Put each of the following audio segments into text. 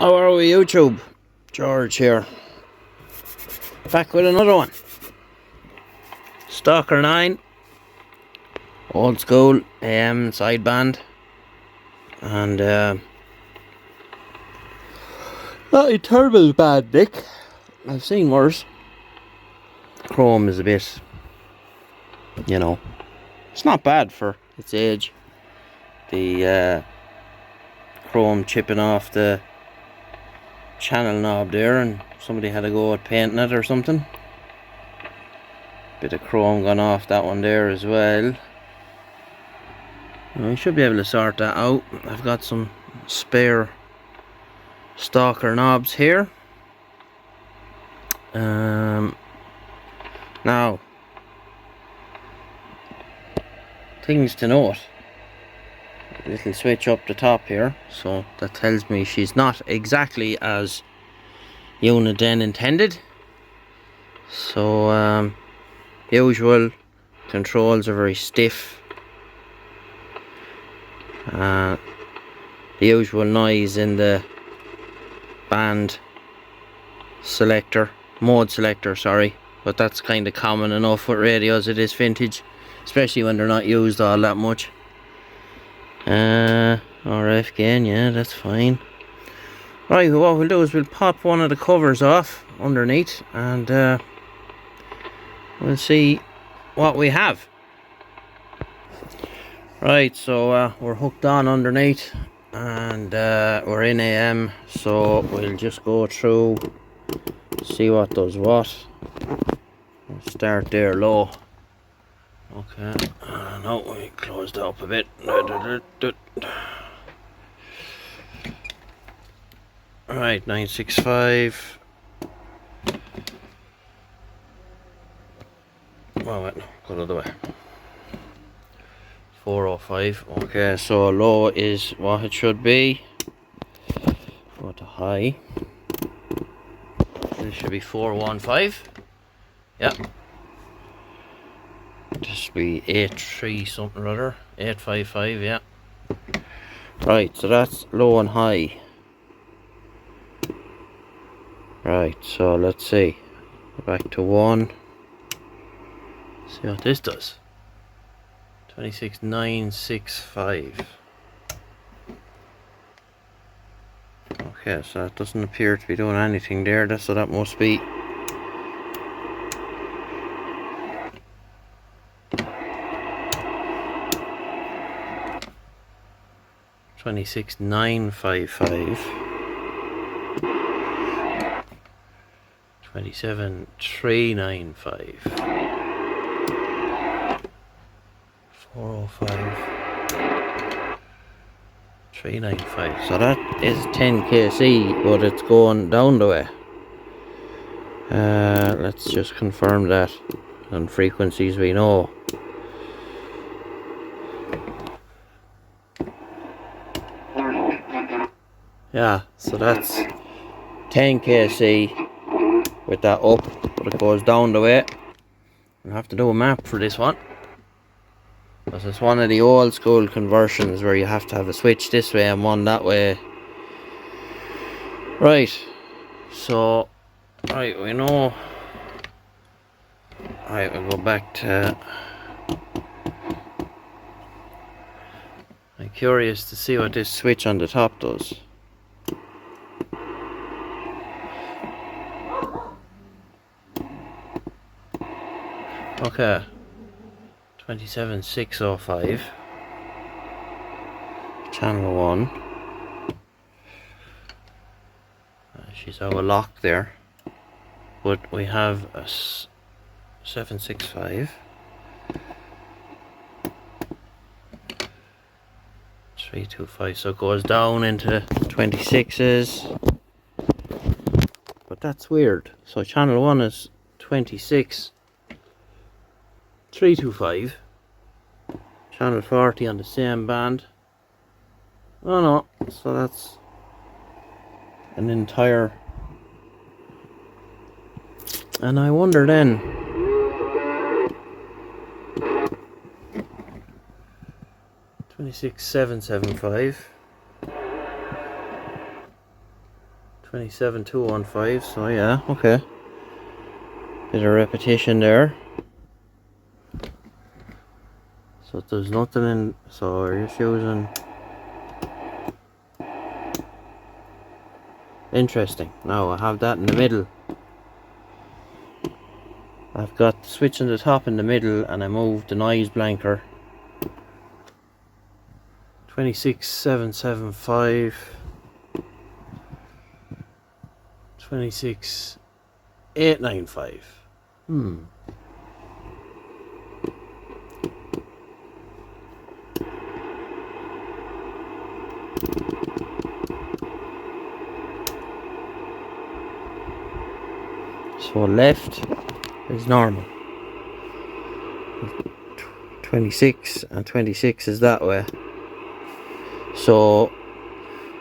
How are we, YouTube? George here. Back with another one. Stalker 9. Old school AM sideband. And not a terrible bad nick. I've seen worse. Chrome is a bit, you know, it's not bad for its age. The chrome chipping off the channel knob there, and somebody had to go at painting it or something. Bit of chrome gone off that one there as well. I should be able to sort that out. I've got some spare Stalker knobs here. Now, things to note. Little switch up the top here, so that tells me she's not exactly as unit then intended. So usual controls are very stiff. The usual noise in the band selector, mode selector, sorry, but that's kind of common enough with radios. It is vintage, especially when they're not used all that much. RF gain, yeah, that's fine. Right, what we'll do is we'll pop one of the covers off underneath, and we'll see what we have. Right, so we're hooked on underneath, and we're in AM, so we'll just go through, see what does what. We'll start there low. Okay, no, we closed it up a bit. Right, 965. Oh wait, no, go the other way. 405. Okay, so low is what it should be. Go to high. This should be 415. Yep. This should be 83 something or other. 855, yeah. Right, so that's low and high. Right, so let's see. Go back to 1. See what this does. 26965. Okay, so that doesn't appear to be doing anything there. So that must be 26955. 27395. 405. 395. So that is 10 kc, but it's going down the way. Let's just confirm that on frequencies we know. Yeah, so that's 10 kc with that up, but it goes down the way. I'll have to do a map for this one, because it's one of the old school conversions where you have to have a switch this way and one that way. Right, so right, we know. Right, we'll go back to, I'm curious to see what this switch on the top does. Okay, 27605, channel 1. She's out of lock there, but we have a 765, 325, so it goes down into 26s, but that's weird. So channel 1 is 26, 325, channel 40 on the same band. Oh no, so that's an entire, and I wonder then, $26,775. 27215, so yeah, okay. Bit of repetition there. So there's nothing in, so you're just using. Interesting. Now I have that in the middle. I've got the switch on the top in the middle, and I moved the noise blanker. 26775. 26895. So left is normal. 26 and 26 is that way. So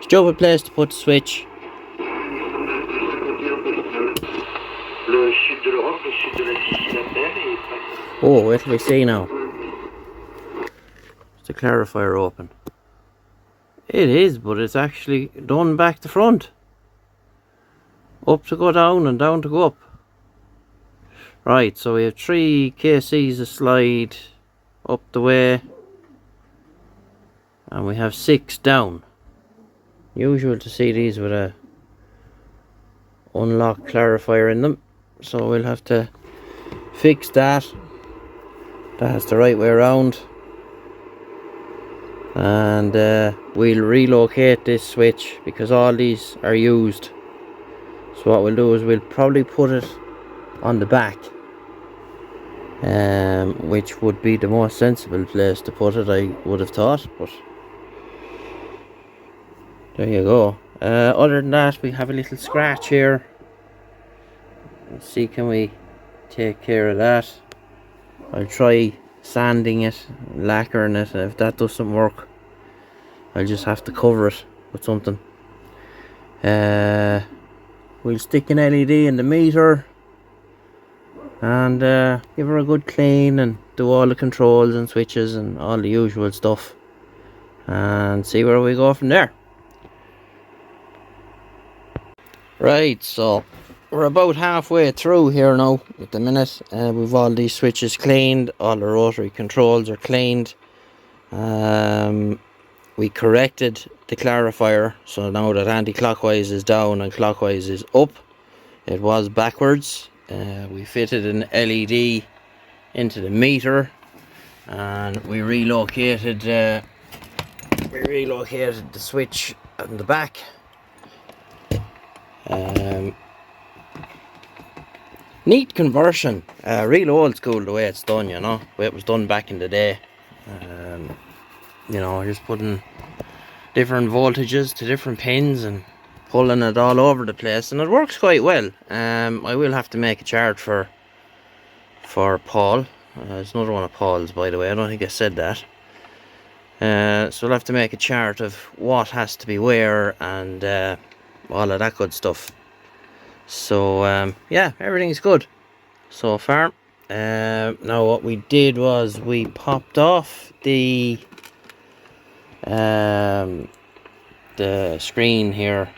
stupid place to put the switch. Oh, wait till we see now. Is the clarifier open? It is, but it's actually done back to front. Up to go down and down to go up. Right, so we have 3 KCs a slide up the way, and we have 6 down. Usual to see these with a unlock clarifier in them, so we'll have to fix that. That's the right way around, and we'll relocate this switch because all these are used. So what we'll do is we'll probably put it on the back, which would be the most sensible place to put it, I would have thought, but there you go. Other than that, we have a little scratch here. Let's see, can we take care of that? I'll try sanding it, lacquering it, and if that doesn't work, I'll just have to cover it with something. We'll stick an LED in the meter and give her a good clean and do all the controls and switches and all the usual stuff, and see where we go from there. Right, so we're about halfway through here now at the minute. We've all these switches cleaned, all the rotary controls are cleaned. We corrected the clarifier, so now that anti-clockwise is down and clockwise is up. It was backwards. We fitted an LED into the meter, and we relocated the switch on the back. Neat conversion, real old school the way it's done, you know, the way it was done back in the day. You know, just putting different voltages to different pins and pulling it all over the place, and it works quite well. I will have to make a chart for Paul. It's another one of Paul's, by the way. I don't think I said that. So I'll have to make a chart of what has to be where and all of that good stuff. So yeah, everything's good so far. Now what we did was we popped off the screen here,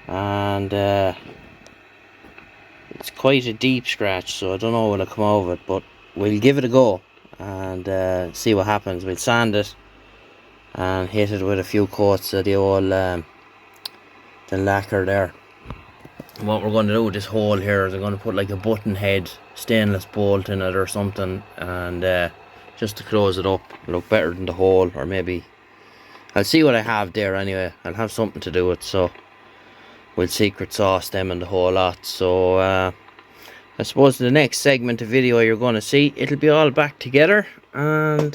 and it's quite a deep scratch, so I don't know when it'll come over it, but we'll give it a go and see what happens. We'll sand it and hit it with a few coats of the old the lacquer there. And what we're going to do with this hole here is I'm going to put like a button head stainless bolt in it or something, and just to close it up, look better than the hole. Or maybe I'll see what I have there anyway. I'll have something to do with, so we'll secret sauce them and the whole lot. So I suppose the next segment of video you're going to see, it'll be all back together, and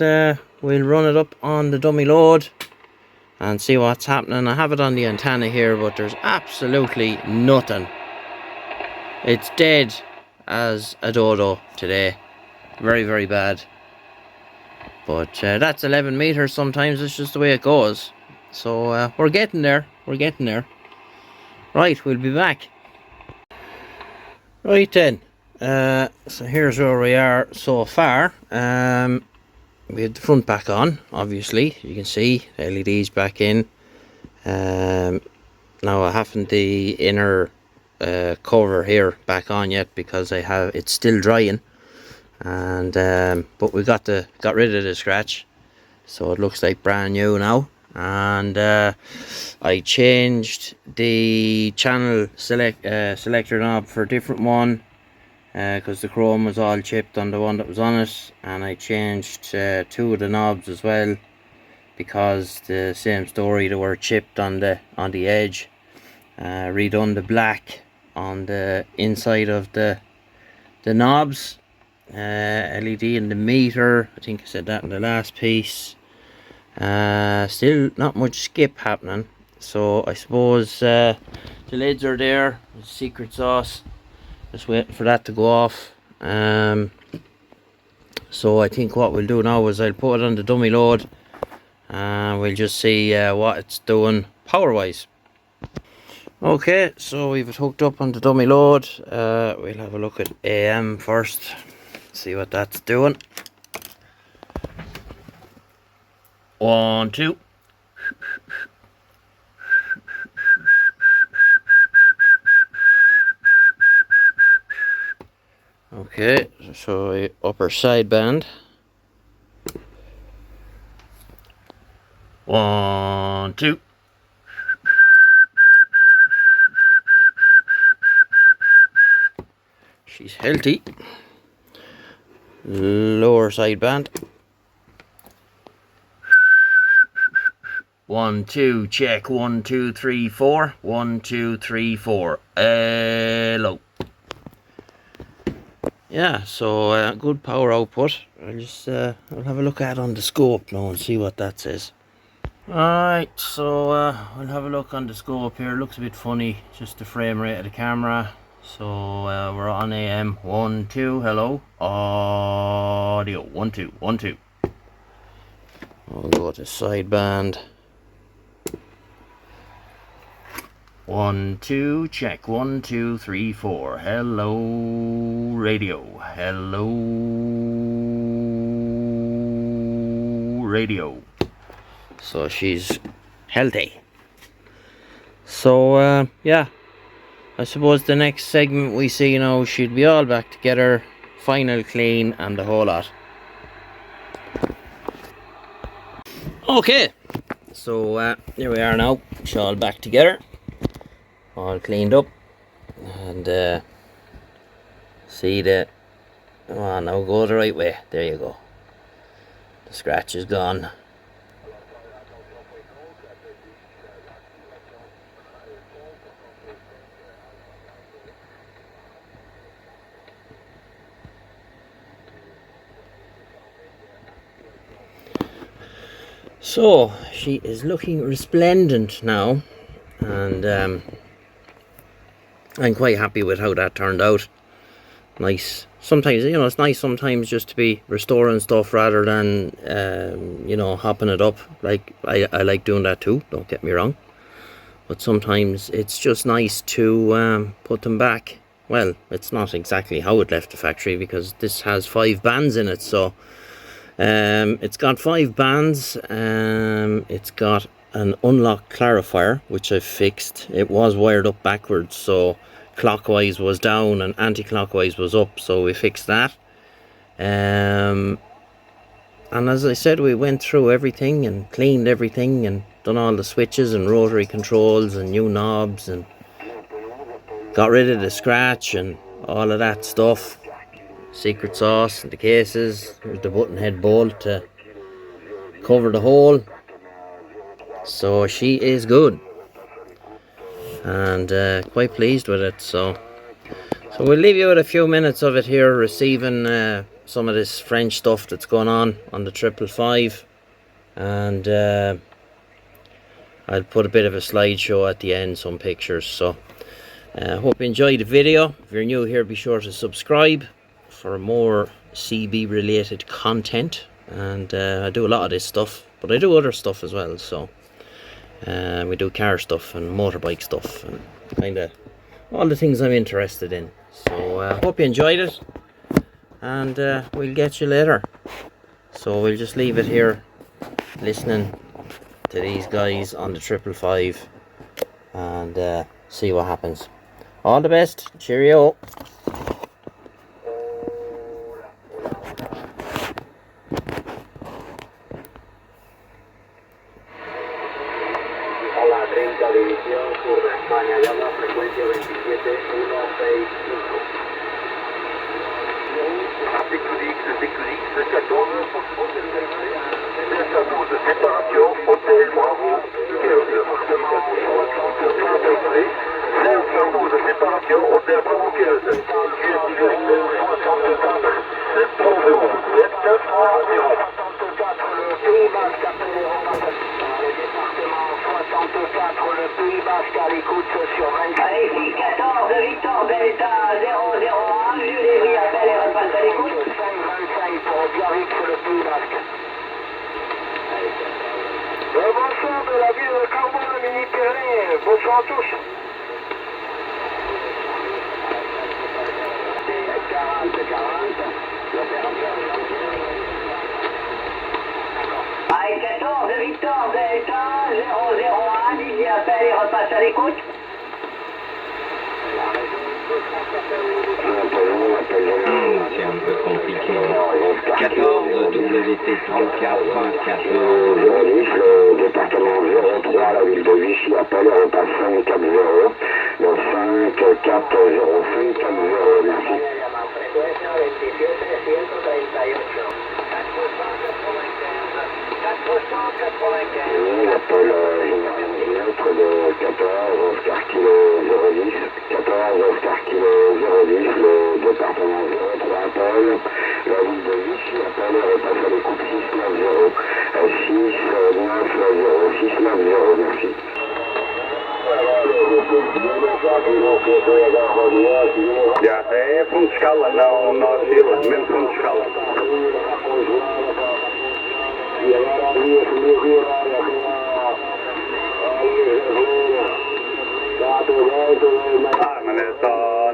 we'll run it up on the dummy load and see what's happening. I have it on the antenna here, but there's absolutely nothing. It's dead as a dodo today. Very, very bad. But that's 11 meters. Sometimes it's just the way it goes. So we're getting there. We're getting there. Right, we'll be back. Right then. So here's where we are so far. We had the front back on, obviously. You can see the LEDs back in. Now I haven't the inner cover here back on yet because it's still drying, and but we got rid of the scratch, so it looks like brand new now. And I changed the channel selector knob for a different one because the chrome was all chipped on the one that was on it, and I changed 2 of the knobs as well because the same story, they were chipped on the edge. Redone the black on the inside of the knobs, LED in the meter, I think I said that in the last piece. Still not much skip happening, so I suppose the lids are there, the secret sauce, just waiting for that to go off. So I think what we'll do now is I'll put it on the dummy load and we'll just see what it's doing power wise. Okay, so we've it hooked up on the dummy load. We'll have a look at AM first, see what that's doing. 1, 2. Okay, so upper sideband. 1, 2. She's healthy. Lower sideband. 1, 2, check. 1, 2, 3, 4. 1, 2, 3, 4. Low. Yeah, so good power output. I'll have a look at it on the scope now and see what that says. Alright, so we'll have a look on the scope here. It looks a bit funny, just the frame rate of the camera. So we're on AM. 1, 2, hello. Audio. 1, 2, 1, 2. We'll go to sideband. 1, 2, check. 1, 2, 3, 4. Hello, radio. Hello, radio. So she's healthy. So yeah, I suppose the next segment we see now should be all back together, final clean and the whole lot. Okay, so here we are now, it's all back together, all cleaned up, and see the, oh, now go the right way, there you go, the scratch is gone. So she is looking resplendent now, and I'm quite happy with how that turned out. Nice. Sometimes, you know, it's nice sometimes just to be restoring stuff rather than you know, hopping it up. Like I like doing that too, don't get me wrong, but sometimes it's just nice to put them back. Well, it's not exactly how it left the factory because this has 5 bands in it, so it's got 5 bands. It's got an unlock clarifier which I fixed. It was wired up backwards, so clockwise was down and anti-clockwise was up, so we fixed that. And as I said, we went through everything and cleaned everything and done all the switches and rotary controls and new knobs and got rid of the scratch and all of that stuff. Secret sauce and the cases. Here's the button head bolt to cover the hole. So she is good, and quite pleased with it. So we'll leave you with a few minutes of it here, receiving some of this French stuff that's going on the 555, and I'll put a bit of a slideshow at the end, some pictures. So hope you enjoyed the video. If you're new here, be sure to subscribe for more CB related content, and I do a lot of this stuff, but I do other stuff as well. So we do car stuff and motorbike stuff and kind of all the things I'm interested in. So hope you enjoyed it, and we'll get you later. So we'll just leave it here listening to these guys on the 555 and see what happens. All the best. Cheerio. Hola, 30 División Sur de España, llama frecuencia 27165. Déconique, 14, de séparation, hôtel Bravo, 15, appartement 64 degrés, 5 de séparation, hôtel Bravo 15, directeur 64, 7910. Le Pays Basque à l'écoute sur 25. Ici 14 Victor Delta 001, Julie appelle et repasse à l'écoute. 525 pour Biarritz, le Pays Basque. Bonsoir de la ville de Carbone, Mini-Pyrénées. Bonsoir à tous. 40, Paris 14 Victor Delta 001, Didier appelle et repasse à l'écoute. C'est un peu compliqué. 14 WT 34 14. Le département 03, la ville de Vichy appelle et repasse 540. Le 540540, merci. Il appelle général de 14 Oscar Kilo 010, 14 Oscar Kilo 010, le département 03 appelle, la ville de Vichy appelle et repasse à l'écoute 690, 690, merci. Ja, é fundo de escala, não oscila, mesmo fundo de escala. Ah, mas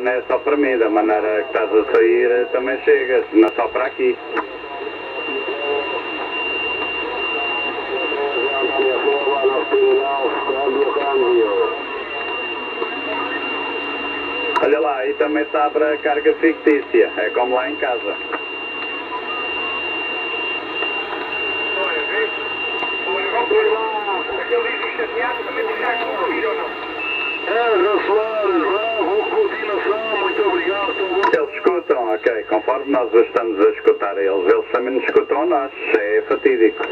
não é só para mim, da maneira que estás a sair também chegas, não é só para aqui. Olha lá, aí também está para carga fictícia, é como lá em casa. Eles escutam, ok, conforme nós os estamos a escutar eles também nos escutam a nós, é fatídico.